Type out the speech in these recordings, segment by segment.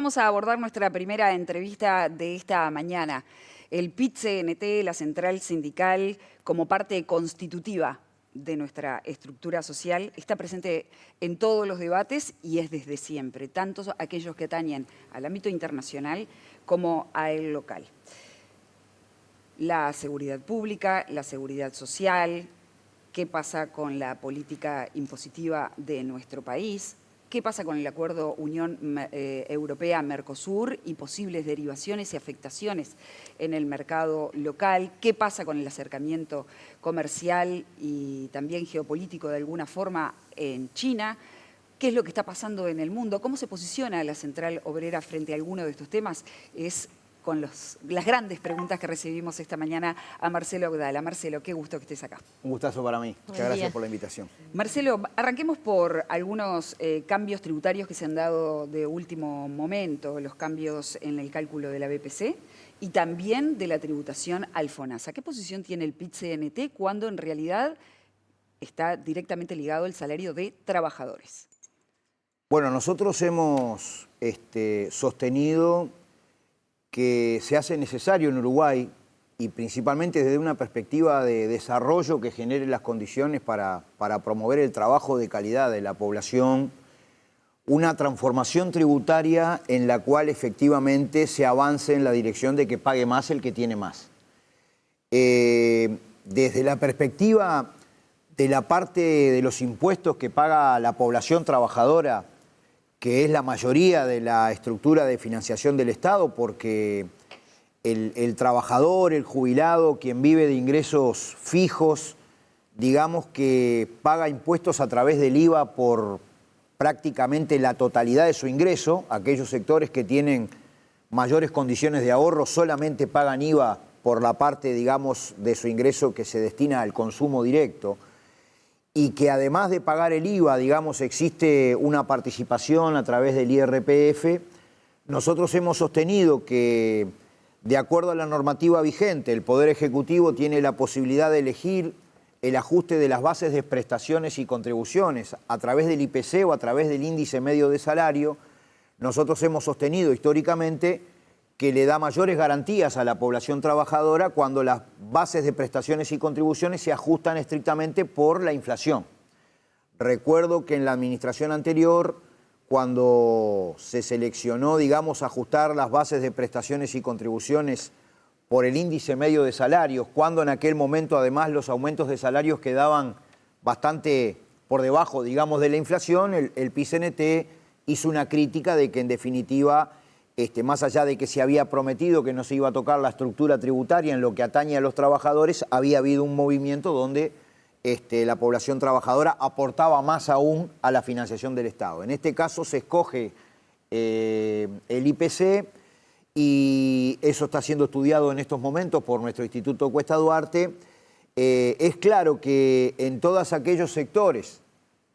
Vamos a abordar nuestra primera entrevista de esta mañana. El PIT-CNT, la central sindical, como parte constitutiva de nuestra estructura social, está presente en todos los debates y es desde siempre, tanto aquellos que atañen al ámbito internacional como al local. La seguridad pública, la seguridad social, qué pasa con la política impositiva de nuestro país, qué pasa con el acuerdo Unión Europea-Mercosur y posibles derivaciones y afectaciones en el mercado local, qué pasa con el acercamiento comercial y también geopolítico de alguna forma en China, qué es lo que está pasando en el mundo, cómo se posiciona la Central Obrera frente a alguno de estos temas, es con las grandes preguntas que recibimos esta mañana a Marcelo Agudala. Marcelo, qué gusto que estés acá. Un gustazo para mí. Muchas gracias por la invitación. Marcelo, arranquemos por algunos cambios tributarios que se han dado de último momento, los cambios en el cálculo de la BPC y también de la tributación al FONASA. ¿Qué posición tiene el PIT-CNT cuando en realidad está directamente ligado al salario de trabajadores? Bueno, nosotros hemos sostenido que se hace necesario en Uruguay, y principalmente desde una perspectiva de desarrollo que genere las condiciones para promover el trabajo de calidad de la población, una transformación tributaria en la cual efectivamente se avance en la dirección de que pague más el que tiene más. Desde la perspectiva de la parte de los impuestos que paga la población trabajadora, que es la mayoría de la estructura de financiación del Estado, porque el trabajador, el jubilado, quien vive de ingresos fijos, digamos que paga impuestos a través del IVA por prácticamente la totalidad de su ingreso. Aquellos sectores que tienen mayores condiciones de ahorro solamente pagan IVA por la parte, digamos, de su ingreso que se destina al consumo directo. Y que además de pagar el IVA, digamos, existe una participación a través del IRPF, nosotros hemos sostenido que, de acuerdo a la normativa vigente, el Poder Ejecutivo tiene la posibilidad de elegir el ajuste de las bases de prestaciones y contribuciones a través del IPC o a través del índice medio de salario. Nosotros hemos sostenido históricamente que le da mayores garantías a la población trabajadora cuando las bases de prestaciones y contribuciones se ajustan estrictamente por la inflación. Recuerdo que en la administración anterior, cuando se seleccionó, digamos, ajustar las bases de prestaciones y contribuciones por el índice medio de salarios, cuando en aquel momento además los aumentos de salarios quedaban bastante por debajo, digamos, de la inflación, el PIT-CNT hizo una crítica de que en definitiva, más allá de que se había prometido que no se iba a tocar la estructura tributaria en lo que atañe a los trabajadores, había habido un movimiento donde la población trabajadora aportaba más aún a la financiación del Estado. En este caso se escoge el IPC y eso está siendo estudiado en estos momentos por nuestro Instituto Cuesta Duarte. Es claro que en todos aquellos sectores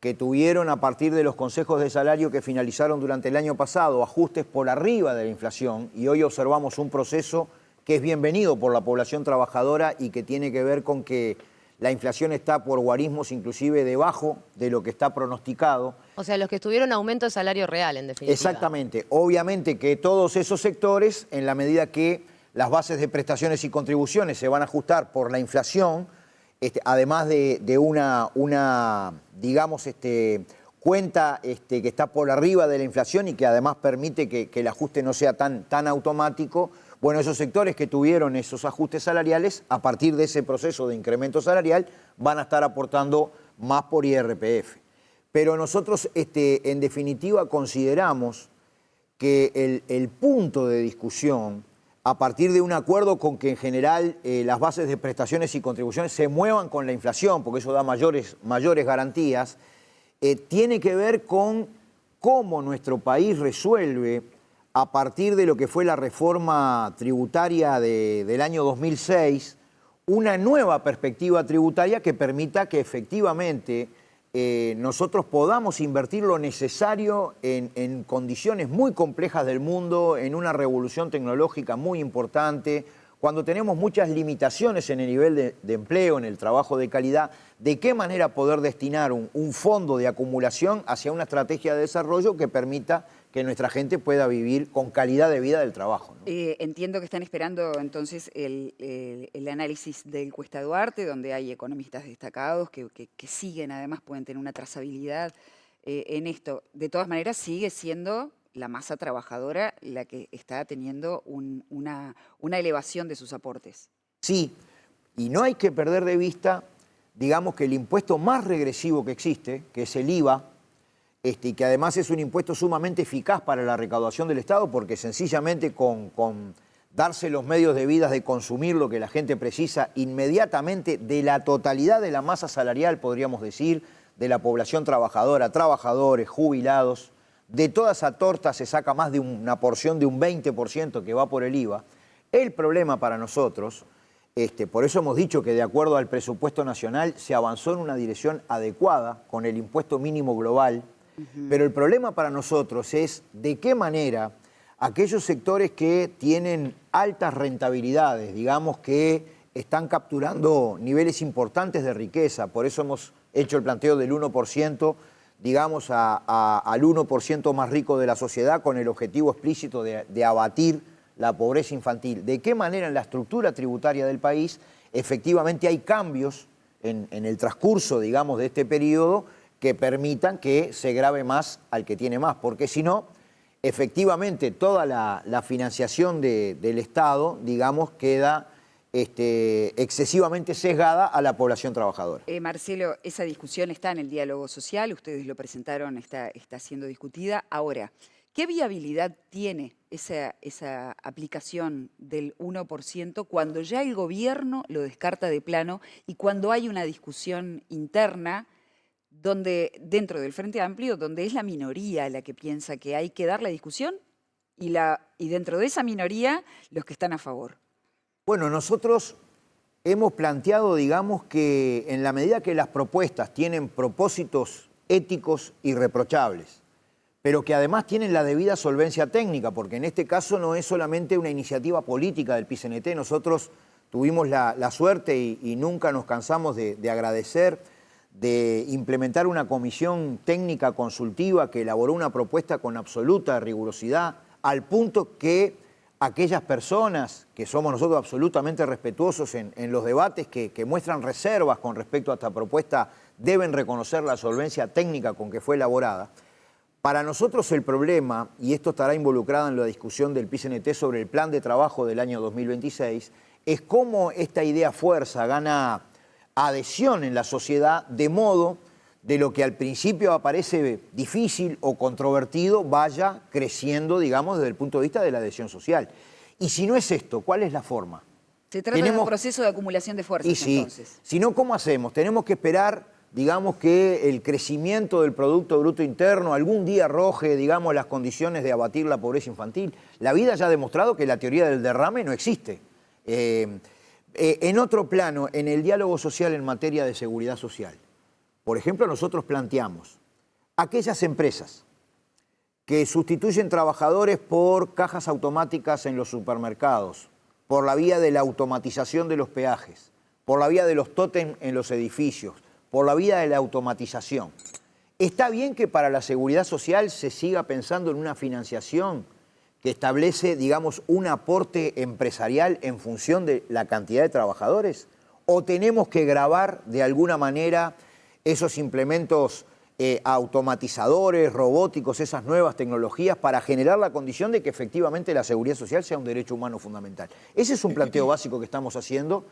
que tuvieron a partir de los consejos de salario que finalizaron durante el año pasado ajustes por arriba de la inflación, y hoy observamos un proceso que es bienvenido por la población trabajadora y que tiene que ver con que la inflación está por guarismos inclusive debajo de lo que está pronosticado. O sea, los que tuvieron aumento de salario real, en definitiva. Exactamente. Obviamente que todos esos sectores, en la medida que las bases de prestaciones y contribuciones se van a ajustar por la inflación, además de una digamos, cuenta que está por arriba de la inflación y que además permite que el ajuste no sea tan automático, bueno, esos sectores que tuvieron esos ajustes salariales, a partir de ese proceso de incremento salarial, van a estar aportando más por IRPF. Pero nosotros, en definitiva, consideramos que el punto de discusión, a partir de un acuerdo con que en general las bases de prestaciones y contribuciones se muevan con la inflación, porque eso da mayores garantías, tiene que ver con cómo nuestro país resuelve, a partir de lo que fue la reforma tributaria del año 2006, una nueva perspectiva tributaria que permita que efectivamente nosotros podamos invertir lo necesario en condiciones muy complejas del mundo, en una revolución tecnológica muy importante, cuando tenemos muchas limitaciones en el nivel de empleo, en el trabajo de calidad, de qué manera poder destinar un fondo de acumulación hacia una estrategia de desarrollo que permita que nuestra gente pueda vivir con calidad de vida del trabajo, ¿no? Entiendo que están esperando entonces el análisis de Encuesta Duarte, donde hay economistas destacados que siguen, además pueden tener una trazabilidad en esto. De todas maneras, sigue siendo la masa trabajadora la que está teniendo una elevación de sus aportes. Sí, y no hay que perder de vista, digamos, que el impuesto más regresivo que existe, que es el IVA, y que además es un impuesto sumamente eficaz para la recaudación del Estado, porque sencillamente con darse los medios de vida de consumir lo que la gente precisa inmediatamente de la totalidad de la masa salarial, podríamos decir, de la población trabajadora, trabajadores, jubilados, de toda esa torta se saca más de una porción de un 20% que va por el IVA. El problema para nosotros, por eso hemos dicho que de acuerdo al presupuesto nacional se avanzó en una dirección adecuada con el impuesto mínimo global, pero el problema para nosotros es de qué manera aquellos sectores que tienen altas rentabilidades, digamos que están capturando niveles importantes de riqueza, por eso hemos hecho el planteo del 1%, digamos, al 1% más rico de la sociedad con el objetivo explícito de abatir la pobreza infantil. ¿De qué manera en la estructura tributaria del país efectivamente hay cambios en el transcurso, digamos, de este periodo que permitan que se grave más al que tiene más? Porque si no, efectivamente toda la financiación del Estado, digamos, queda excesivamente sesgada a la población trabajadora. Marcelo, esa discusión está en el diálogo social, ustedes lo presentaron, está siendo discutida. Ahora, ¿qué viabilidad tiene esa aplicación del 1% cuando ya el gobierno lo descarta de plano y cuando hay una discusión interna donde, dentro del Frente Amplio, donde es la minoría la que piensa que hay que dar la discusión y dentro de esa minoría los que están a favor? Bueno, nosotros hemos planteado, digamos, que en la medida que las propuestas tienen propósitos éticos irreprochables, pero que además tienen la debida solvencia técnica, porque en este caso no es solamente una iniciativa política del PIT-CNT, nosotros tuvimos la suerte y nunca nos cansamos de agradecer, de implementar una comisión técnica consultiva que elaboró una propuesta con absoluta rigurosidad, al punto que aquellas personas que somos nosotros absolutamente respetuosos en los debates que muestran reservas con respecto a esta propuesta deben reconocer la solvencia técnica con que fue elaborada. Para nosotros el problema, y esto estará involucrado en la discusión del PIT-CNT sobre el plan de trabajo del año 2026, es cómo esta idea fuerza gana adhesión en la sociedad, de modo de lo que al principio aparece difícil o controvertido vaya creciendo, digamos, desde el punto de vista de la adhesión social. Y si no es esto, ¿cuál es la forma? Se trata de un proceso de acumulación de fuerzas, y sí, entonces. Si no, ¿cómo hacemos? Tenemos que esperar, digamos, que el crecimiento del Producto Bruto Interno algún día arroje, digamos, las condiciones de abatir la pobreza infantil. La vida ya ha demostrado que la teoría del derrame no existe. En otro plano, en el diálogo social en materia de seguridad social, por ejemplo, nosotros planteamos aquellas empresas que sustituyen trabajadores por cajas automáticas en los supermercados, por la vía de la automatización de los peajes, por la vía de los tótem en los edificios, por la vía de la automatización. Está bien que para la seguridad social se siga pensando en una financiación que establece, digamos, un aporte empresarial en función de la cantidad de trabajadores, o tenemos que gravar de alguna manera esos implementos automatizadores, robóticos, esas nuevas tecnologías para generar la condición de que efectivamente la seguridad social sea un derecho humano fundamental. Ese es un planteo básico que estamos haciendo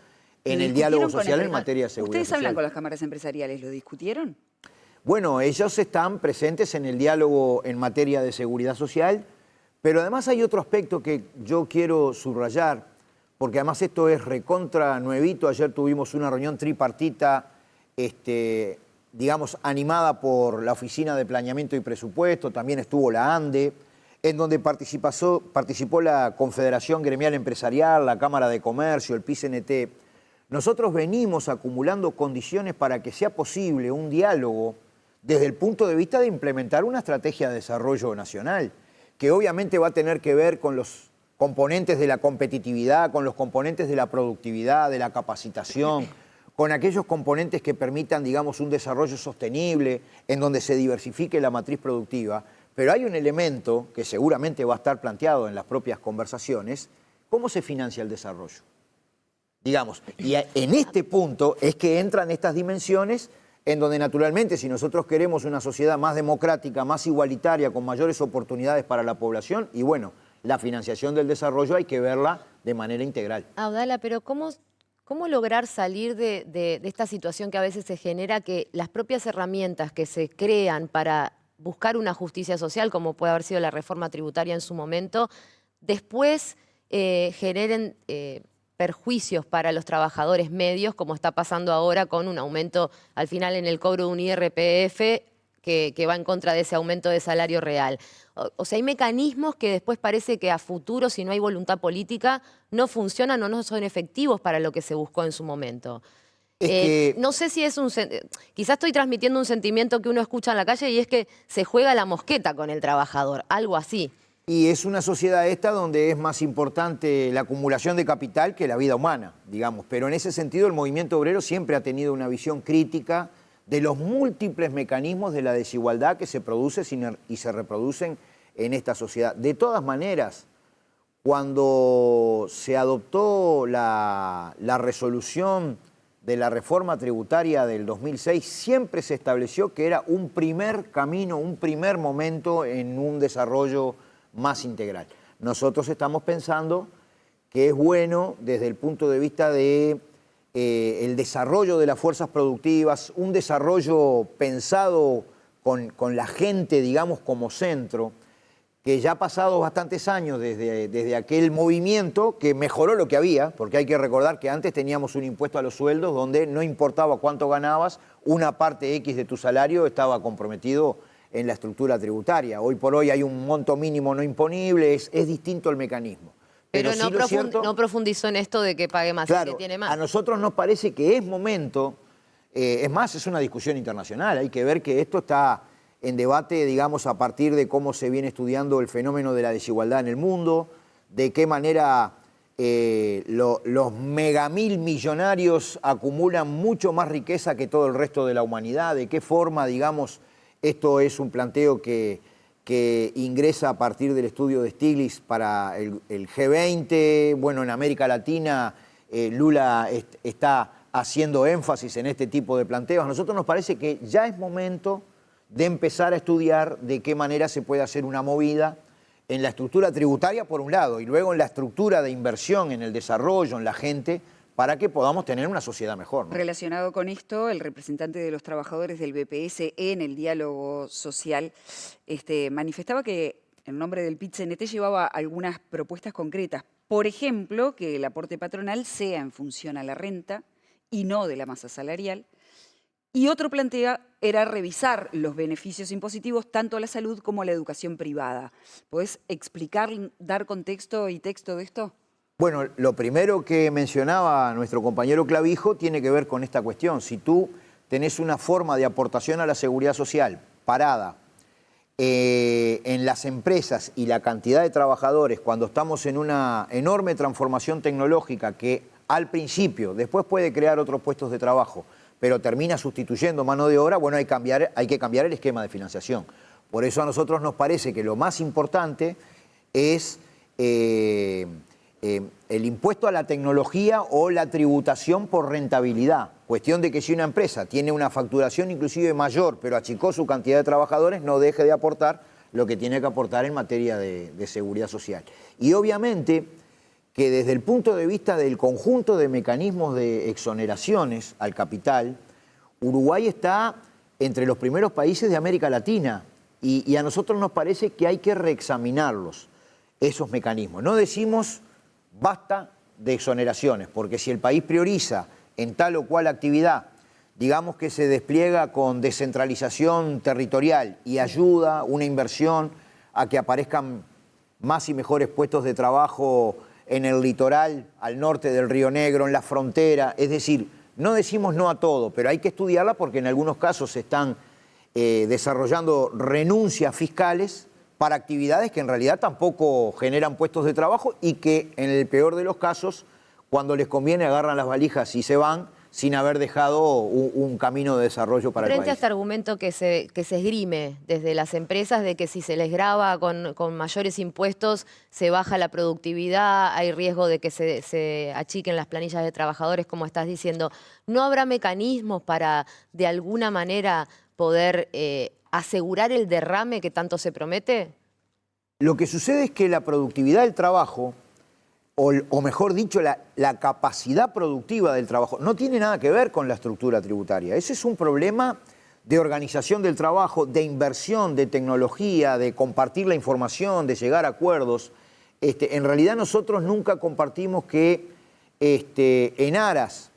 en el diálogo social en materia de seguridad social. ¿Ustedes hablan con las cámaras empresariales? ¿Lo discutieron? Bueno, ellos están presentes en el diálogo en materia de seguridad social, pero además hay otro aspecto que yo quiero subrayar, porque además esto es recontra nuevito. Ayer tuvimos una reunión tripartita, digamos, animada por la Oficina de Planeamiento y Presupuesto, también estuvo la ANDE, en donde participó la Confederación Gremial Empresarial, la Cámara de Comercio, el PIT-CNT. Nosotros venimos acumulando condiciones para que sea posible un diálogo desde el punto de vista de implementar una estrategia de desarrollo nacional, que obviamente va a tener que ver con los componentes de la competitividad, con los componentes de la productividad, de la capacitación, con aquellos componentes que permitan, digamos, un desarrollo sostenible, en donde se diversifique la matriz productiva, Pero hay un elemento que seguramente va a estar planteado en las propias conversaciones: ¿cómo se financia el desarrollo? Digamos, y en este punto es que entran estas dimensiones en donde naturalmente, si nosotros queremos una sociedad más democrática, más igualitaria, con mayores oportunidades para la población, y bueno, la financiación del desarrollo hay que verla de manera integral. Abdala, pero ¿cómo lograr salir de esta situación que a veces se genera, que las propias herramientas que se crean para buscar una justicia social, como puede haber sido la reforma tributaria en su momento, después generen perjuicios para los trabajadores medios, como está pasando ahora con un aumento al final en el cobro de un IRPF que va en contra de ese aumento de salario real? O sea, hay mecanismos que después parece que a futuro, si no hay voluntad política, no funcionan o no son efectivos para lo que se buscó en su momento. No sé si es quizás estoy transmitiendo un sentimiento que uno escucha en la calle, y es que se juega la mosqueta con el trabajador, algo así. Y es una sociedad esta donde es más importante la acumulación de capital que la vida humana, digamos. Pero en ese sentido el movimiento obrero siempre ha tenido una visión crítica de los múltiples mecanismos de la desigualdad que se producen y se reproducen en esta sociedad. De todas maneras, cuando se adoptó la resolución de la reforma tributaria del 2006, siempre se estableció que era un primer camino, un primer momento en un desarrollo más integral. Nosotros estamos pensando que es bueno desde el punto de vista de el desarrollo de las fuerzas productivas, un desarrollo pensado con la gente, digamos, como centro, que ya ha pasado bastantes años desde aquel movimiento que mejoró lo que había, porque hay que recordar que antes teníamos un impuesto a los sueldos donde no importaba cuánto ganabas, una parte X de tu salario estaba comprometido en la estructura tributaria. Hoy por hoy hay un monto mínimo no imponible, es distinto el mecanismo. Pero sí no profundizó en esto de que pague más, claro, el que tiene más. A nosotros nos parece que es momento, es más, es una discusión internacional, hay que ver que esto está en debate, digamos, a partir de cómo se viene estudiando el fenómeno de la desigualdad en el mundo, de qué manera los megamil millonarios acumulan mucho más riqueza que todo el resto de la humanidad, de qué forma, digamos, esto es un planteo que ingresa a partir del estudio de Stiglitz para el G20. Bueno, en América Latina Lula está haciendo énfasis en este tipo de planteos. A nosotros nos parece que ya es momento de empezar a estudiar de qué manera se puede hacer una movida en la estructura tributaria, por un lado, y luego en la estructura de inversión, en el desarrollo, en la gente, para que podamos tener una sociedad mejor, ¿no? Relacionado con esto, el representante de los trabajadores del BPS en el diálogo social manifestaba que en nombre del PIT-CNT llevaba algunas propuestas concretas. Por ejemplo, que el aporte patronal sea en función a la renta y no de la masa salarial. Y otro plantea era revisar los beneficios impositivos tanto a la salud como a la educación privada. ¿Podés explicar, dar contexto y texto de esto? Bueno, lo primero que mencionaba nuestro compañero Clavijo tiene que ver con esta cuestión. Si tú tenés una forma de aportación a la seguridad social parada en las empresas y la cantidad de trabajadores, cuando estamos en una enorme transformación tecnológica que al principio, después puede crear otros puestos de trabajo, pero termina sustituyendo mano de obra, bueno, hay que cambiar el esquema de financiación. Por eso a nosotros nos parece que lo más importante es el impuesto a la tecnología o la tributación por rentabilidad. Cuestión de que si una empresa tiene una facturación inclusive mayor, pero achicó su cantidad de trabajadores, no deje de aportar lo que tiene que aportar en materia de seguridad social. Y obviamente que desde el punto de vista del conjunto de mecanismos de exoneraciones al capital, Uruguay está entre los primeros países de América Latina y a nosotros nos parece que hay que reexaminarlos, esos mecanismos. No decimos basta de exoneraciones, porque si el país prioriza en tal o cual actividad, digamos que se despliega con descentralización territorial y ayuda una inversión a que aparezcan más y mejores puestos de trabajo en el litoral, al norte del Río Negro, en la frontera, es decir, no decimos no a todo, pero hay que estudiarla porque en algunos casos se están desarrollando renuncias fiscales para actividades que en realidad tampoco generan puestos de trabajo y que en el peor de los casos, cuando les conviene, agarran las valijas y se van sin haber dejado un camino de desarrollo para el Frente a país. este argumento que se esgrime desde las empresas de que si se les grava con mayores impuestos se baja la productividad, hay riesgo de que se achiquen las planillas de trabajadores, como estás diciendo, ¿no habrá mecanismos para de alguna manera poder asegurar el derrame que tanto se promete? Lo que sucede es que la productividad del trabajo, o mejor dicho, la capacidad productiva del trabajo, no tiene nada que ver con la estructura tributaria. Ese es un problema de organización del trabajo, de inversión, de tecnología, de compartir la información, de llegar a acuerdos. En realidad nosotros nunca compartimos que en aras,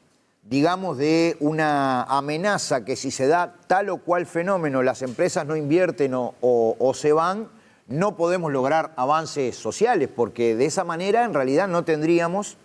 digamos, de una amenaza que si se da tal o cual fenómeno las empresas no invierten o se van, no podemos lograr avances sociales, porque de esa manera en realidad no tendríamos,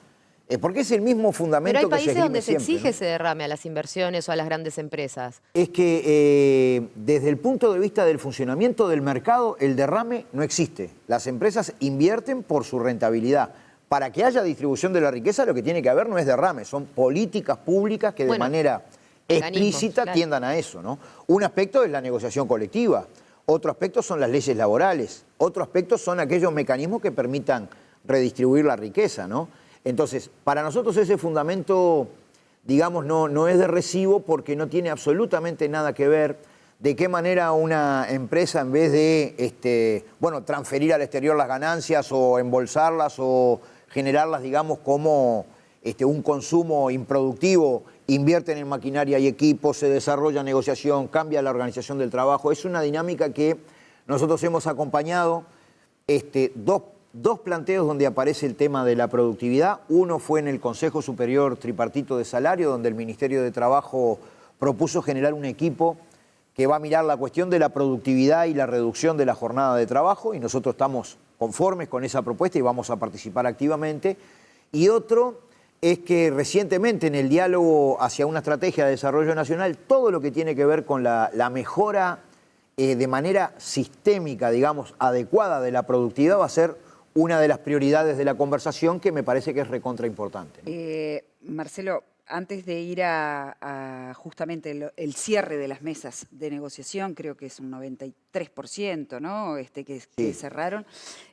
porque es el mismo fundamento que se Pero hay países donde se siempre, exige ¿no? ese derrame a las inversiones o a las grandes empresas. Es que desde el punto de vista del funcionamiento del mercado, el derrame no existe. Las empresas invierten por su rentabilidad. Para que haya distribución de la riqueza, lo que tiene que haber no es derrame, son políticas públicas que de manera explícita claro, tiendan a eso, ¿no? Un aspecto es la negociación colectiva. Otro aspecto son las leyes laborales, otro aspecto son aquellos mecanismos que permitan redistribuir la riqueza, ¿no? Entonces, para nosotros ese fundamento, digamos, no es de recibo porque no tiene absolutamente nada que ver de qué manera una empresa, en vez de transferir al exterior las ganancias o embolsarlas o generarlas, digamos, como un consumo improductivo, invierten en maquinaria y equipos, se desarrolla negociación, cambia la organización del trabajo. Es una dinámica que nosotros hemos acompañado, dos planteos donde aparece el tema de la productividad. Uno fue en el Consejo Superior Tripartito de Salario, donde el Ministerio de Trabajo propuso generar un equipo que va a mirar la cuestión de la productividad y la reducción de la jornada de trabajo, y nosotros estamos conformes con esa propuesta y vamos a participar activamente. Y otro es que recientemente en el diálogo hacia una estrategia de desarrollo nacional, todo lo que tiene que ver con la mejora de manera sistémica, digamos, adecuada de la productividad va a ser una de las prioridades de la conversación, que me parece que es recontra importante. Marcelo, antes de ir a justamente el cierre de las mesas de negociación, creo que es un 93%, ¿no? Que cerraron.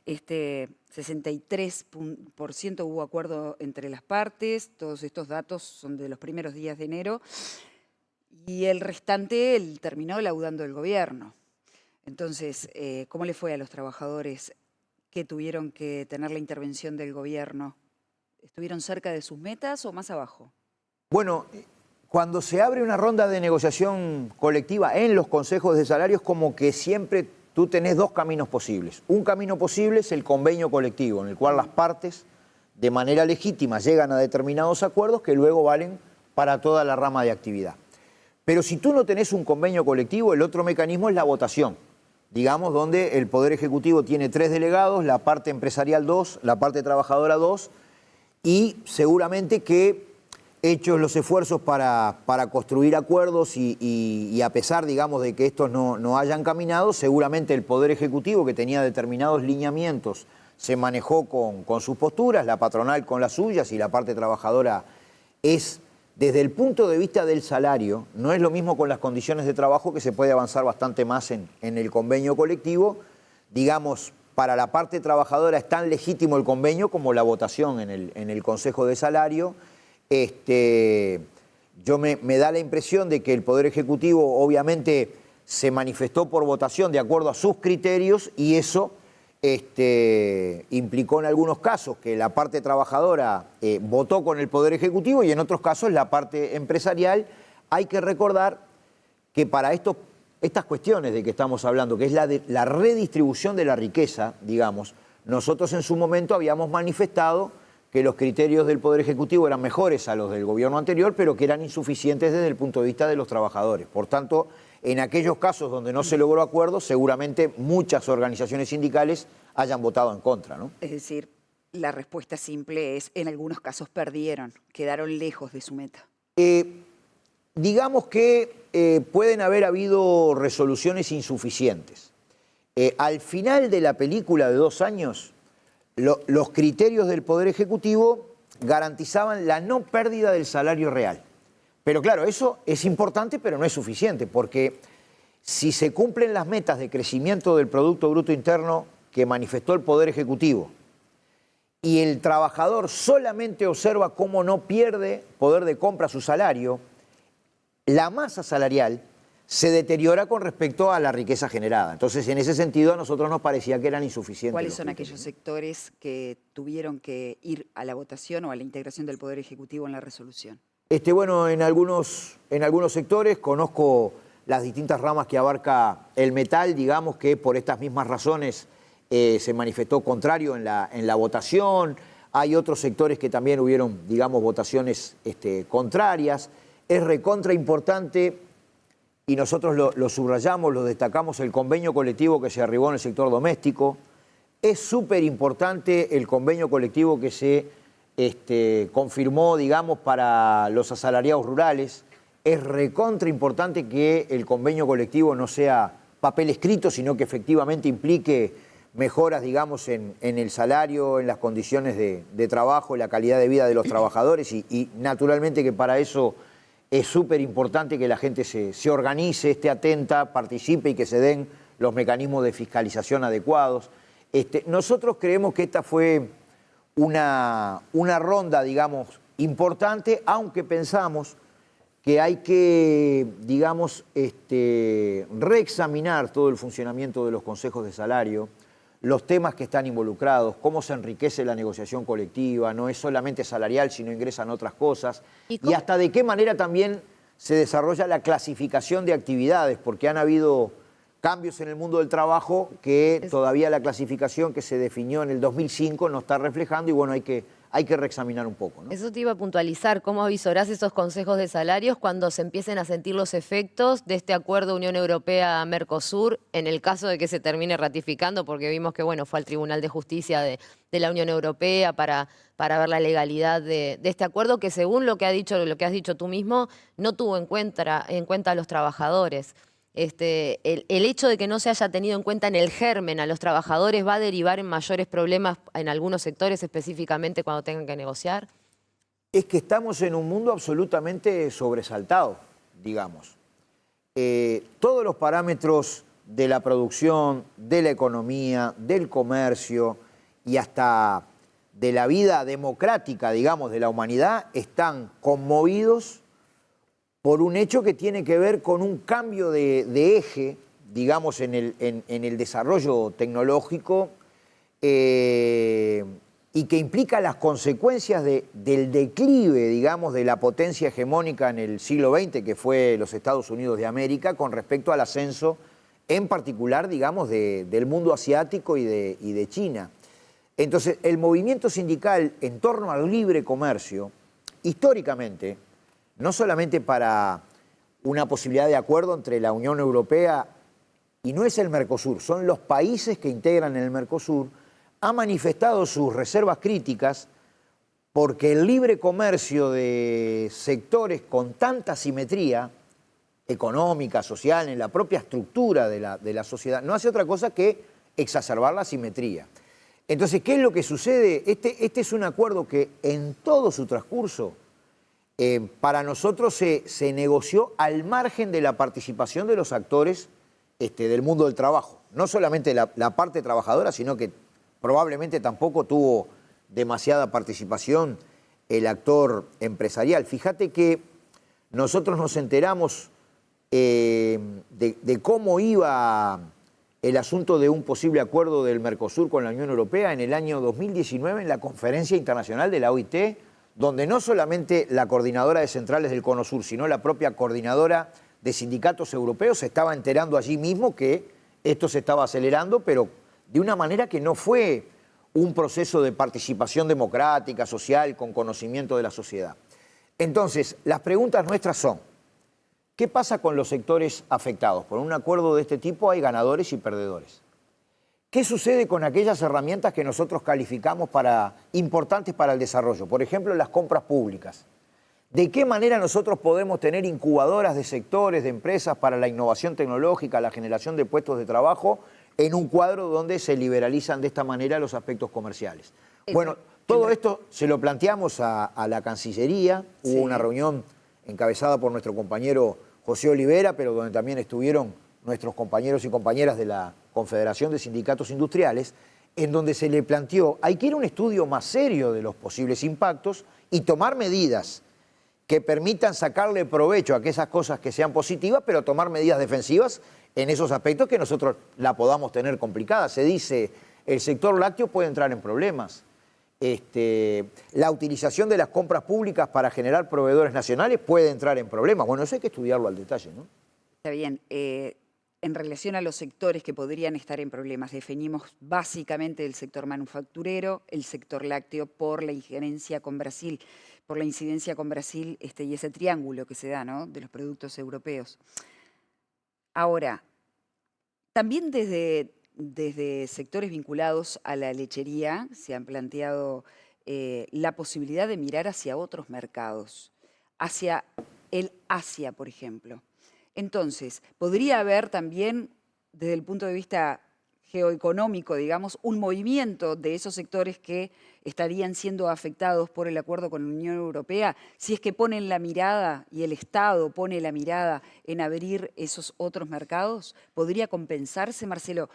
63% hubo acuerdo entre las partes. Todos estos datos son de los primeros días de enero. Y el restante terminó laudando el gobierno. Entonces, ¿cómo le fue a los trabajadores que tuvieron que tener la intervención del gobierno? ¿Estuvieron cerca de sus metas o más abajo? Bueno, cuando se abre una ronda de negociación colectiva en los consejos de salarios, como que siempre tú tenés dos caminos posibles. Un camino posible es el convenio colectivo, en el cual las partes, de manera legítima, llegan a determinados acuerdos que luego valen para toda la rama de actividad. Pero si tú no tenés un convenio colectivo, el otro mecanismo es la votación. Digamos, donde el Poder Ejecutivo tiene 3 delegados, la parte empresarial 2, la parte trabajadora 2, y seguramente que hechos los esfuerzos para construir acuerdos y a pesar, digamos, de que estos no hayan caminado, seguramente el Poder Ejecutivo, que tenía determinados lineamientos, se manejó con sus posturas, la patronal con las suyas y la parte trabajadora es, desde el punto de vista del salario, no es lo mismo con las condiciones de trabajo, que se puede avanzar bastante más en el convenio colectivo. Digamos, para la parte trabajadora es tan legítimo el convenio como la votación en el Consejo de Salario. Yo me da la impresión de que el Poder Ejecutivo obviamente se manifestó por votación de acuerdo a sus criterios, y eso implicó en algunos casos que la parte trabajadora votó con el Poder Ejecutivo y en otros casos la parte empresarial. Hay que recordar que para estas cuestiones de que estamos hablando, que es la redistribución de la riqueza, digamos, nosotros en su momento habíamos manifestado que los criterios del Poder Ejecutivo eran mejores a los del gobierno anterior, pero que eran insuficientes desde el punto de vista de los trabajadores. Por tanto, en aquellos casos donde no se logró acuerdo, seguramente muchas organizaciones sindicales hayan votado en contra, ¿no? Es decir, la respuesta simple es, en algunos casos perdieron, quedaron lejos de su meta. Digamos que pueden haber habido resoluciones insuficientes. Al final de la película de 2 años, los criterios del Poder Ejecutivo garantizaban la no pérdida del salario real. Pero claro, eso es importante, pero no es suficiente, porque si se cumplen las metas de crecimiento del Producto Bruto Interno que manifestó el Poder Ejecutivo, y el trabajador solamente observa cómo no pierde poder de compra su salario, la masa salarial se deteriora con respecto a la riqueza generada. Entonces, en ese sentido, a nosotros nos parecía que eran insuficientes. ¿Cuáles son aquellos sectores que tuvieron que ir a la votación o a la integración del Poder Ejecutivo en la resolución? Bueno, en algunos sectores conozco las distintas ramas que abarca el metal, digamos que por estas mismas razones se manifestó contrario en la votación. Hay otros sectores que también hubieron, digamos, votaciones contrarias. Es recontra importante, y nosotros lo subrayamos, lo destacamos, el convenio colectivo que se arribó en el sector doméstico. Es súper importante el convenio colectivo que se confirmó, digamos, para los asalariados rurales. Es recontra importante que el convenio colectivo no sea papel escrito, sino que efectivamente implique mejoras, digamos, en el salario, en las condiciones de trabajo, en la calidad de vida de los trabajadores y naturalmente que para eso es súper importante que la gente se organice, esté atenta, participe y que se den los mecanismos de fiscalización adecuados. Nosotros creemos que esta fue una ronda, digamos, importante, aunque pensamos que hay que, digamos, reexaminar todo el funcionamiento de los consejos de salario, los temas que están involucrados, cómo se enriquece la negociación colectiva, no es solamente salarial, sino ingresan otras cosas, y hasta de qué manera también se desarrolla la clasificación de actividades, porque han habido cambios en el mundo del trabajo que todavía la clasificación que se definió en el 2005 no está reflejando y bueno, hay que reexaminar un poco, ¿no? Eso te iba a puntualizar, ¿cómo avisorás esos consejos de salarios cuando se empiecen a sentir los efectos de este acuerdo Unión Europea-Mercosur en el caso de que se termine ratificando? Porque vimos que bueno, fue al Tribunal de Justicia de la Unión Europea para ver la legalidad de este acuerdo que según lo que has dicho tú mismo, no tuvo en cuenta a los trabajadores. El hecho de que no se haya tenido en cuenta en el germen a los trabajadores va a derivar en mayores problemas en algunos sectores, específicamente cuando tengan que negociar. Es que estamos en un mundo absolutamente sobresaltado, digamos. Todos los parámetros de la producción, de la economía, del comercio y hasta de la vida democrática, digamos, de la humanidad, están conmovidos por un hecho que tiene que ver con un cambio de eje, digamos, en el desarrollo tecnológico y que implica las consecuencias del declive, digamos, de la potencia hegemónica en el siglo XX, que fue los Estados Unidos de América, con respecto al ascenso, en particular, digamos, del mundo asiático y de China. Entonces, el movimiento sindical en torno al libre comercio, históricamente, no solamente para una posibilidad de acuerdo entre la Unión Europea y no es el Mercosur, son los países que integran el Mercosur, ha manifestado sus reservas críticas porque el libre comercio de sectores con tanta simetría económica, social, en la propia estructura de la sociedad, no hace otra cosa que exacerbar la asimetría. Entonces, ¿qué es lo que sucede? Este es un acuerdo que en todo su transcurso para nosotros se negoció al margen de la participación de los actores del mundo del trabajo. No solamente la parte trabajadora, sino que probablemente tampoco tuvo demasiada participación el actor empresarial. Fíjate que nosotros nos enteramos de cómo iba el asunto de un posible acuerdo del Mercosur con la Unión Europea en el año 2019 en la Conferencia Internacional de la OIT, donde no solamente la coordinadora de centrales del Cono Sur, sino la propia coordinadora de sindicatos europeos se estaba enterando allí mismo que esto se estaba acelerando, pero de una manera que no fue un proceso de participación democrática, social, con conocimiento de la sociedad. Entonces, las preguntas nuestras son, ¿qué pasa con los sectores afectados? Por un acuerdo de este tipo hay ganadores y perdedores. ¿Qué sucede con aquellas herramientas que nosotros calificamos importantes para el desarrollo? Por ejemplo, las compras públicas. ¿De qué manera nosotros podemos tener incubadoras de sectores, de empresas para la innovación tecnológica, la generación de puestos de trabajo en un cuadro donde se liberalizan de esta manera los aspectos comerciales? Bueno, todo esto se lo planteamos a la Cancillería, hubo una reunión encabezada por nuestro compañero José Olivera, pero donde también estuvieron nuestros compañeros y compañeras de la Confederación de Sindicatos Industriales, en donde se le planteó, hay que ir a un estudio más serio de los posibles impactos y tomar medidas que permitan sacarle provecho a aquellas cosas que sean positivas, pero tomar medidas defensivas en esos aspectos que nosotros la podamos tener complicada. Se dice, el sector lácteo puede entrar en problemas. La utilización de las compras públicas para generar proveedores nacionales puede entrar en problemas. Bueno, eso hay que estudiarlo al detalle, ¿no? Está bien. En relación a los sectores que podrían estar en problemas, definimos básicamente el sector manufacturero, el sector lácteo por la injerencia con Brasil, por la incidencia con Brasil y ese triángulo que se da, ¿no?, de los productos europeos. Ahora, también desde sectores vinculados a la lechería se han planteado la posibilidad de mirar hacia otros mercados, hacia el Asia, por ejemplo. Entonces, podría haber también, desde el punto de vista geoeconómico, digamos, un movimiento de esos sectores que estarían siendo afectados por el acuerdo con la Unión Europea, si es que ponen la mirada y el Estado pone la mirada en abrir esos otros mercados. ¿Podría compensarse, Marcelo?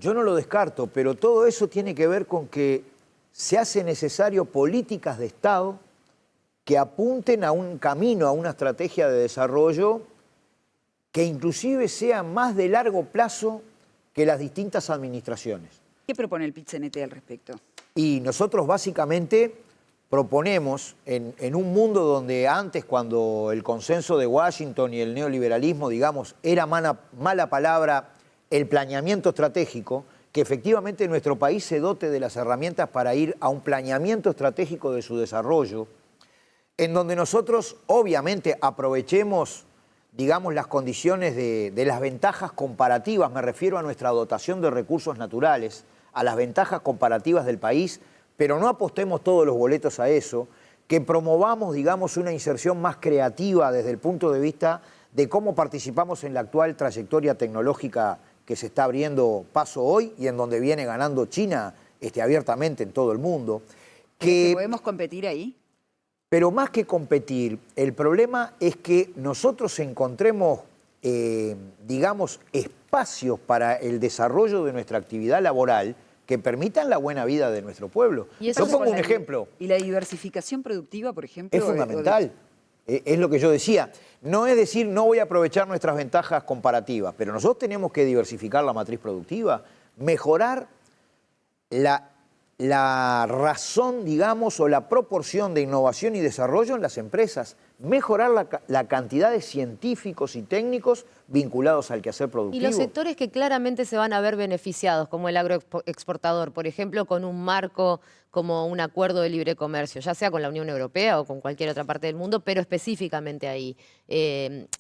Yo no lo descarto, pero todo eso tiene que ver con que se hace necesario políticas de Estado que apunten a un camino, a una estrategia de desarrollo que inclusive sea más de largo plazo que las distintas administraciones. ¿Qué propone el PIT-CNT al respecto? Y nosotros básicamente proponemos, en un mundo donde antes, cuando el consenso de Washington y el neoliberalismo, digamos, era mala palabra el planeamiento estratégico, que efectivamente nuestro país se dote de las herramientas para ir a un planeamiento estratégico de su desarrollo, en donde nosotros obviamente aprovechemos, digamos, las condiciones de las ventajas comparativas, me refiero a nuestra dotación de recursos naturales, a las ventajas comparativas del país, pero no apostemos todos los boletos a eso, que promovamos, digamos, una inserción más creativa desde el punto de vista de cómo participamos en la actual trayectoria tecnológica que se está abriendo paso hoy y en donde viene ganando China abiertamente en todo el mundo. ¿Que podemos competir ahí? Pero más que competir, el problema es que nosotros encontremos, digamos, espacios para el desarrollo de nuestra actividad laboral que permitan la buena vida de nuestro pueblo. Yo pongo un ejemplo. ¿Y la diversificación productiva, por ejemplo? Es fundamental. Es lo que yo decía. No es decir, no voy a aprovechar nuestras ventajas comparativas, pero nosotros tenemos que diversificar la matriz productiva, mejorar la razón, digamos, o la proporción de innovación y desarrollo en las empresas, mejorar la cantidad de científicos y técnicos vinculados al quehacer productivo. Y los sectores que claramente se van a ver beneficiados, como el agroexportador, por ejemplo, con un marco como un acuerdo de libre comercio, ya sea con la Unión Europea o con cualquier otra parte del mundo, pero específicamente ahí,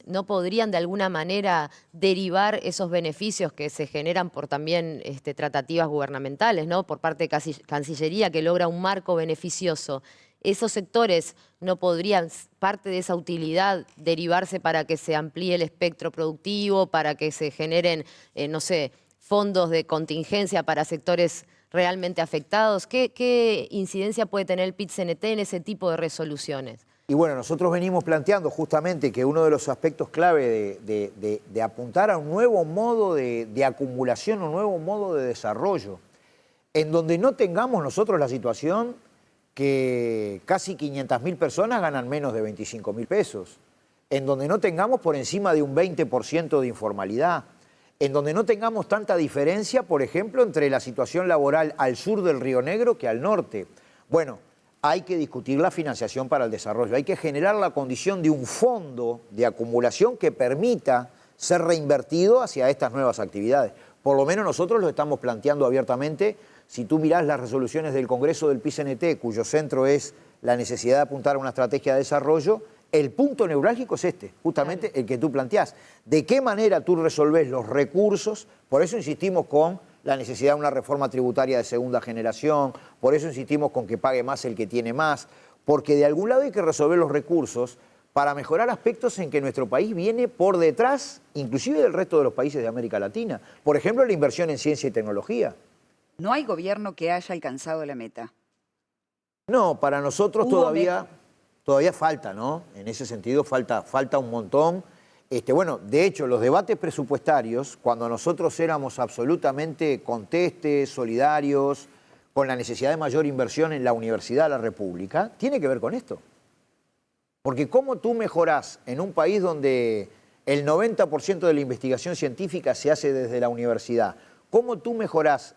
¿no podrían de alguna manera derivar esos beneficios que se generan por también tratativas gubernamentales, ¿no?, por parte de Cancillería, que logra un marco beneficioso? ¿Esos sectores no podrían, parte de esa utilidad, derivarse para que se amplíe el espectro productivo, para que se generen, no sé, fondos de contingencia para sectores realmente afectados? ¿Qué incidencia puede tener el PIT-CNT en ese tipo de resoluciones? Y bueno, nosotros venimos planteando justamente que uno de los aspectos clave de apuntar a un nuevo modo de acumulación, un nuevo modo de desarrollo, en donde no tengamos nosotros la situación que casi 500.000 personas ganan menos de 25.000 pesos, en donde no tengamos por encima de un 20% de informalidad, en donde no tengamos tanta diferencia, por ejemplo, entre la situación laboral al sur del Río Negro que al norte. Bueno, hay que discutir la financiación para el desarrollo, hay que generar la condición de un fondo de acumulación que permita ser reinvertido hacia estas nuevas actividades. Por lo menos nosotros lo estamos planteando abiertamente. Si tú mirás las resoluciones del Congreso del PIT-CNT, cuyo centro es la necesidad de apuntar a una estrategia de desarrollo, el punto neurálgico es justamente el que tú planteás. ¿De qué manera tú resolvés los recursos? Por eso insistimos con la necesidad de una reforma tributaria de segunda generación, por eso insistimos con que pague más el que tiene más, porque de algún lado hay que resolver los recursos para mejorar aspectos en que nuestro país viene por detrás, inclusive del resto de los países de América Latina. Por ejemplo, la inversión en ciencia y tecnología. ¿No hay gobierno que haya alcanzado la meta? No, para nosotros todavía falta, ¿no? En ese sentido falta un montón. Bueno, de hecho, los debates presupuestarios, cuando nosotros éramos absolutamente contestes, solidarios, con la necesidad de mayor inversión en la Universidad de la República, tiene que ver con esto. Porque ¿cómo tú mejorás en un país donde el 90% de la investigación científica se hace desde la universidad? ¿Cómo tú mejorás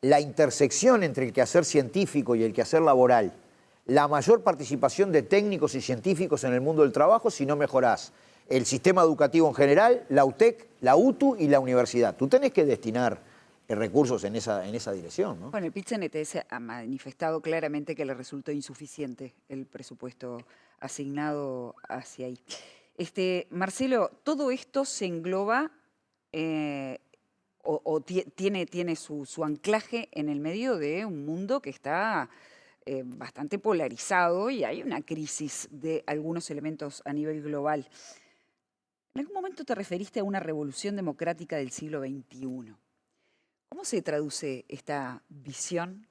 la intersección entre el quehacer científico y el quehacer laboral? La mayor participación de técnicos y científicos en el mundo del trabajo si no mejorás el sistema educativo en general, la UTEC, la UTU y la universidad. Tú tenés que destinar recursos en esa dirección, ¿no? Bueno, el PIT-CNT ha manifestado claramente que le resultó insuficiente el presupuesto asignado hacia ahí. Marcelo, todo esto se engloba tiene su anclaje en el medio de un mundo que está bastante polarizado y hay una crisis de algunos elementos a nivel global. En algún momento te referiste a una revolución democrática del siglo XXI. ¿Cómo se traduce esta visión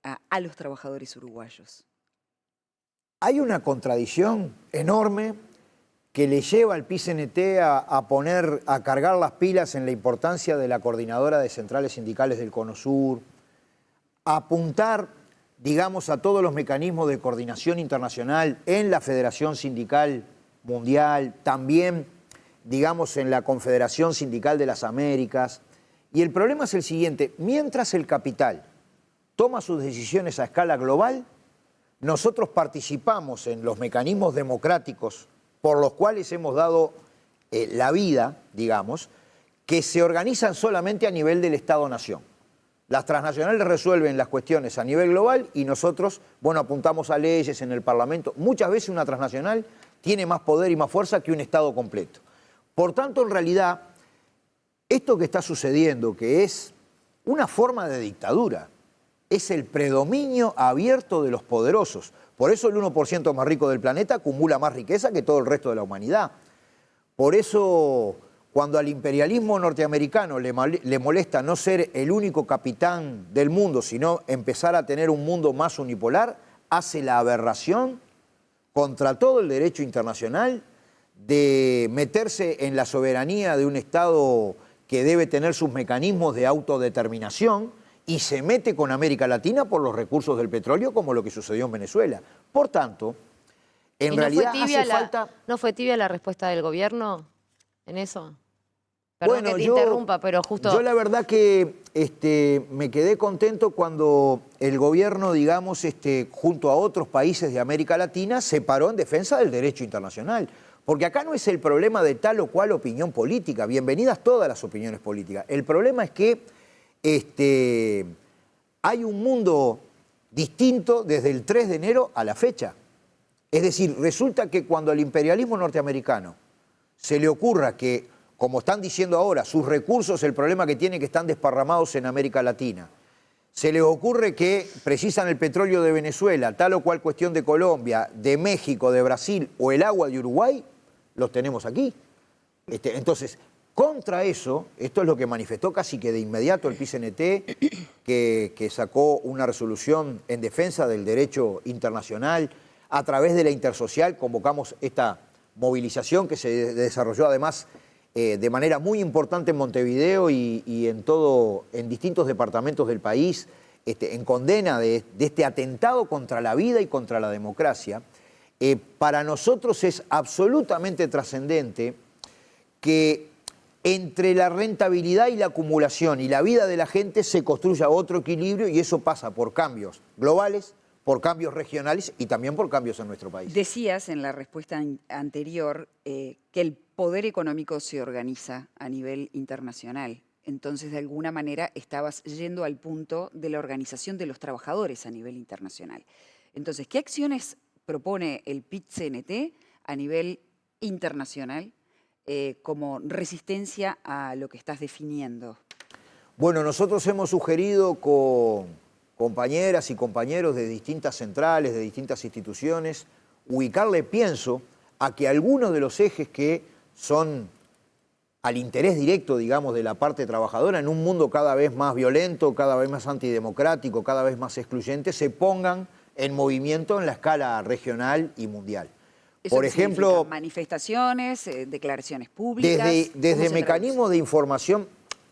a los trabajadores uruguayos? Hay una contradicción enorme que le lleva al PIT-CNT a cargar las pilas en la importancia de la coordinadora de centrales sindicales del Cono Sur, a apuntar, digamos, a todos los mecanismos de coordinación internacional en la Federación Sindical Mundial, también, digamos, en la Confederación Sindical de las Américas. Y el problema es el siguiente: mientras el capital toma sus decisiones a escala global, nosotros participamos en los mecanismos democráticos por los cuales hemos dado la vida, digamos, que se organizan solamente a nivel del Estado-Nación. Las transnacionales resuelven las cuestiones a nivel global y nosotros, bueno, apuntamos a leyes en el Parlamento. Muchas veces una transnacional tiene más poder y más fuerza que un Estado completo. Por tanto, en realidad, esto que está sucediendo, que es una forma de dictadura, es el predominio abierto de los poderosos. Por eso el 1% más rico del planeta acumula más riqueza que todo el resto de la humanidad. Por eso, cuando al imperialismo norteamericano le molesta no ser el único capitán del mundo, sino empezar a tener un mundo más unipolar, hace la aberración contra todo el derecho internacional de meterse en la soberanía de un Estado que debe tener sus mecanismos de autodeterminación y se mete con América Latina por los recursos del petróleo, como lo que sucedió en Venezuela. Por tanto, en realidad hace falta... ¿No fue tibia la respuesta del gobierno en eso? Perdón Bueno, que te interrumpa, pero justo... Yo la verdad que me quedé contento cuando el gobierno, digamos, junto a otros países de América Latina, se paró en defensa del derecho internacional. Porque acá no es el problema de tal o cual opinión política. Bienvenidas todas las opiniones políticas. El problema es que hay un mundo distinto desde el 3 de enero a la fecha. Es decir, resulta que cuando al imperialismo norteamericano se le ocurra que, como están diciendo ahora, sus recursos, el problema que tienen que están desparramados en América Latina, se les ocurre que precisan el petróleo de Venezuela, tal o cual cuestión de Colombia, de México, de Brasil o el agua de Uruguay, los tenemos aquí. Entonces, contra eso, esto es lo que manifestó casi que de inmediato el PIT-CNT, que sacó una resolución en defensa del derecho internacional. A través de la Intersocial convocamos esta movilización que se desarrolló además de manera muy importante en Montevideo y en distintos departamentos del país, en condena de este atentado contra la vida y contra la democracia. Para nosotros es absolutamente trascendente que entre la rentabilidad y la acumulación y la vida de la gente se construya otro equilibrio, y eso pasa por cambios globales, por cambios regionales y también por cambios en nuestro país. Decías en la respuesta anterior que el poder económico se organiza a nivel internacional. Entonces, de alguna manera, estabas yendo al punto de la organización de los trabajadores a nivel internacional. Entonces, ¿qué acciones propone el PIT-CNT a nivel internacional como resistencia a lo que estás definiendo? Bueno, nosotros hemos sugerido con compañeras y compañeros de distintas centrales, de distintas instituciones, ubicarle, pienso, a que algunos de los ejes que son al interés directo, digamos, de la parte trabajadora, en un mundo cada vez más violento, cada vez más antidemocrático, cada vez más excluyente, se pongan en movimiento en la escala regional y mundial. ¿Eso Por qué ejemplo, significa? Manifestaciones, declaraciones públicas. desde ¿Cómo se mecanismos de información,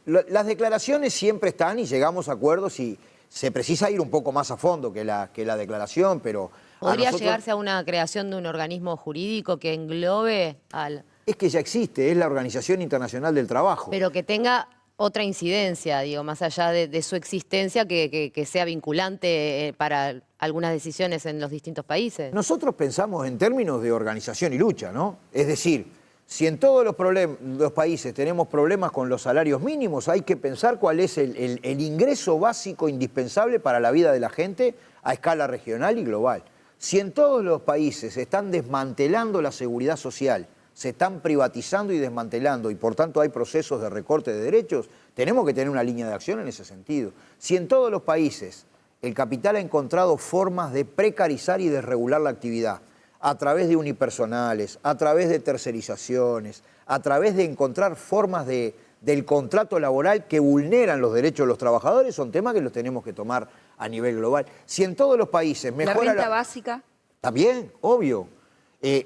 las declaraciones siempre están y llegamos a acuerdos y se precisa ir un poco más a fondo que la declaración, pero a ¿Podría nosotros llegarse a una creación de un organismo jurídico que englobe al... es que ya existe, es la Organización Internacional del Trabajo. pero que tenga otra incidencia, digo, más allá de su existencia, que sea vinculante para algunas decisiones en los distintos países? Nosotros pensamos en términos de organización y lucha, ¿no? Es decir, si en todos los países tenemos problemas con los salarios mínimos, hay que pensar cuál es el ingreso básico indispensable para la vida de la gente a escala regional y global. Si en todos los países se están desmantelando la seguridad social, se están privatizando y desmantelando y por tanto hay procesos de recorte de derechos, tenemos que tener una línea de acción en ese sentido. Si en todos los países el capital ha encontrado formas de precarizar y desregular la actividad, a través de unipersonales, a través de tercerizaciones, a través de encontrar formas del contrato laboral que vulneran los derechos de los trabajadores, son temas que los tenemos que tomar a nivel global. Si en todos los países mejora ¿La renta básica? También, obvio.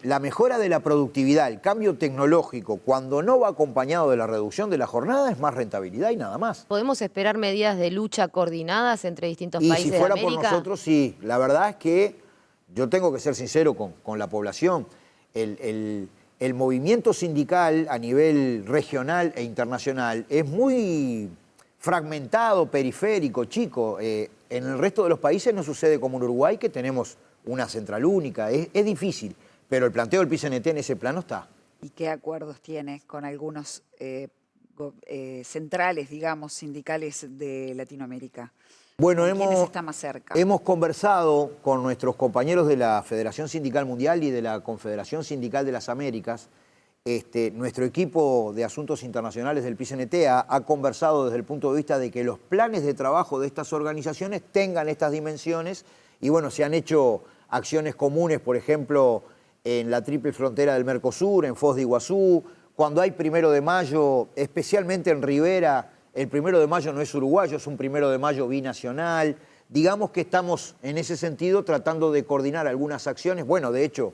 La mejora de la productividad, el cambio tecnológico, cuando no va acompañado de la reducción de la jornada, es más rentabilidad y nada más. ¿Podemos esperar medidas de lucha coordinadas entre distintos Y países si fuera de por América? nosotros, sí. La verdad es que yo tengo que ser sincero con la población. El movimiento sindical a nivel regional e internacional es muy fragmentado, periférico, chico. En el resto de los países no sucede como en Uruguay, que tenemos una central única. Es difícil, pero el planteo del PIT-CNT en ese plano está. ¿Y qué acuerdos tiene con algunos centrales, digamos, sindicales de Latinoamérica? Bueno, ¿Con quiénes está más cerca? hemos conversado con nuestros compañeros de la Federación Sindical Mundial y de la Confederación Sindical de las Américas. Nuestro equipo de asuntos internacionales del PIT-CNT ha conversado desde el punto de vista de que los planes de trabajo de estas organizaciones tengan estas dimensiones y bueno, se han hecho acciones comunes, por ejemplo, en la triple frontera del Mercosur, en Foz de Iguazú, cuando hay 1 de mayo, especialmente en Rivera. El 1 de mayo no es uruguayo, es un 1 de mayo binacional. Digamos que estamos en ese sentido tratando de coordinar algunas acciones. Bueno, de hecho,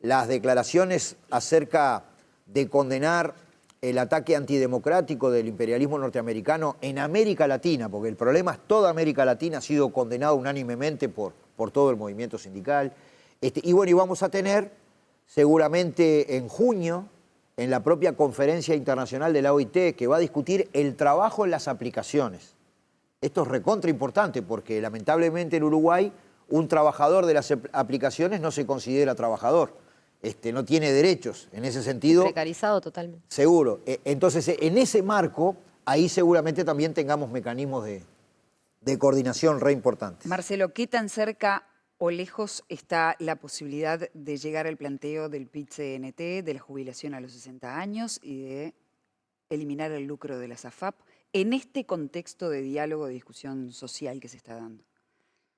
las declaraciones acerca de condenar el ataque antidemocrático del imperialismo norteamericano en América Latina, porque el problema es toda América Latina ha sido condenado unánimemente por todo el movimiento sindical. Y bueno, y vamos a tener seguramente en junio, en la propia conferencia internacional de la OIT, que va a discutir el trabajo en las aplicaciones. Esto es recontra importante porque lamentablemente en Uruguay un trabajador de las aplicaciones no se considera trabajador, no tiene derechos en ese sentido. Precarizado totalmente. Seguro. Entonces, en ese marco, ahí seguramente también tengamos mecanismos de coordinación re importantes. Marcelo, ¿qué tan cerca o lejos está la posibilidad de llegar al planteo del PIT-CNT, de la jubilación a los 60 años y de eliminar el lucro de las AFAP en este contexto de diálogo, de discusión social que se está dando?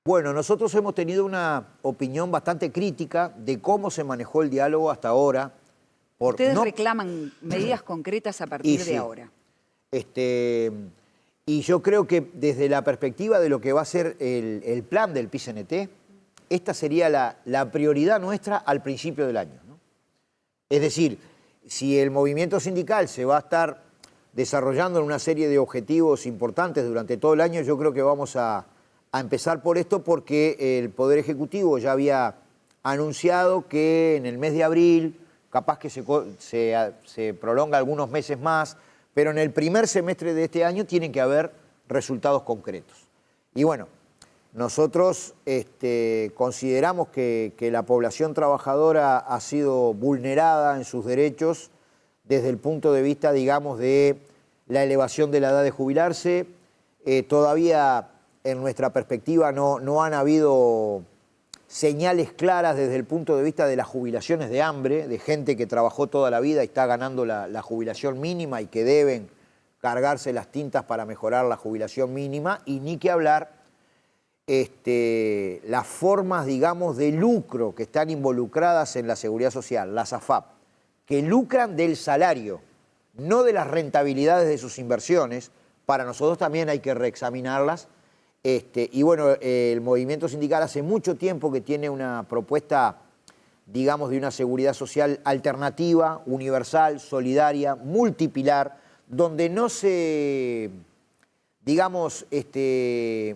Bueno, nosotros hemos tenido una opinión bastante crítica de cómo se manejó el diálogo hasta ahora. Ustedes reclaman medidas concretas a partir de ahora. Y yo creo que desde la perspectiva de lo que va a ser el plan del PIT-CNT, esta sería la prioridad nuestra al principio del año, ¿no? Es decir, si el movimiento sindical se va a estar desarrollando en una serie de objetivos importantes durante todo el año, yo creo que vamos a empezar por esto porque el Poder Ejecutivo ya había anunciado que en el mes de abril, capaz que se prolonga algunos meses más, pero en el primer semestre de este año tienen que haber resultados concretos. Y bueno, nosotros consideramos que la población trabajadora ha sido vulnerada en sus derechos desde el punto de vista, digamos, de la elevación de la edad de jubilarse. Todavía, en nuestra perspectiva, no han habido señales claras desde el punto de vista de las jubilaciones de hambre, de gente que trabajó toda la vida y está ganando la jubilación mínima y que deben cargarse las tintas para mejorar la jubilación mínima, y ni que hablar las formas, digamos, de lucro que están involucradas en la seguridad social, las AFAP, que lucran del salario, no de las rentabilidades de sus inversiones. Para nosotros también hay que reexaminarlas. Y bueno, el movimiento sindical hace mucho tiempo que tiene una propuesta digamos, de una seguridad social alternativa, universal, solidaria, multipilar, donde no se, digamos,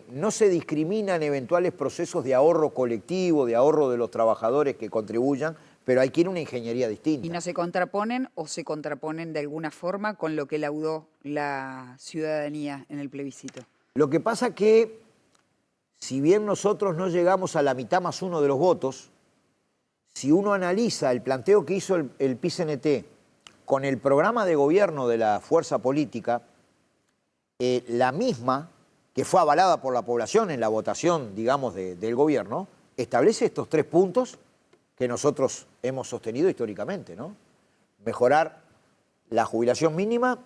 no se discriminan eventuales procesos de ahorro colectivo, de ahorro de los trabajadores que contribuyan, pero hay que ir a una ingeniería distinta. ¿Y no se contraponen o se contraponen de alguna forma con lo que laudó la ciudadanía en el plebiscito? Lo que pasa que, si bien nosotros no llegamos a la mitad más uno de los votos, si uno analiza el planteo que hizo el PIT-CNT con el programa de gobierno de la fuerza política, la misma, que fue avalada por la población en la votación, digamos, del gobierno, establece estos 3 puntos que nosotros hemos sostenido históricamente, ¿no? Mejorar la jubilación mínima,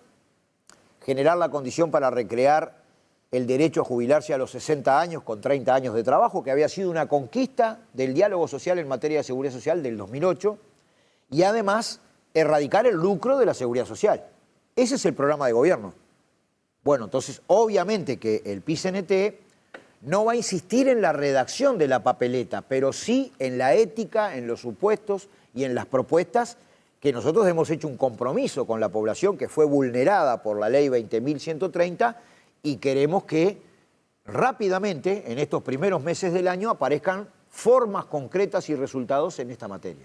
generar la condición para recrear el derecho a jubilarse a los 60 años con 30 años de trabajo, que había sido una conquista del diálogo social en materia de seguridad social del 2008, y además erradicar el lucro de la seguridad social. Ese es el programa de gobierno. Bueno, entonces, obviamente que el PIT-CNT no va a insistir en la redacción de la papeleta, pero sí en la ética, en los supuestos y en las propuestas que nosotros hemos hecho un compromiso con la población que fue vulnerada por la ley 20.130 y queremos que rápidamente, en estos primeros meses del año, aparezcan formas concretas y resultados en esta materia.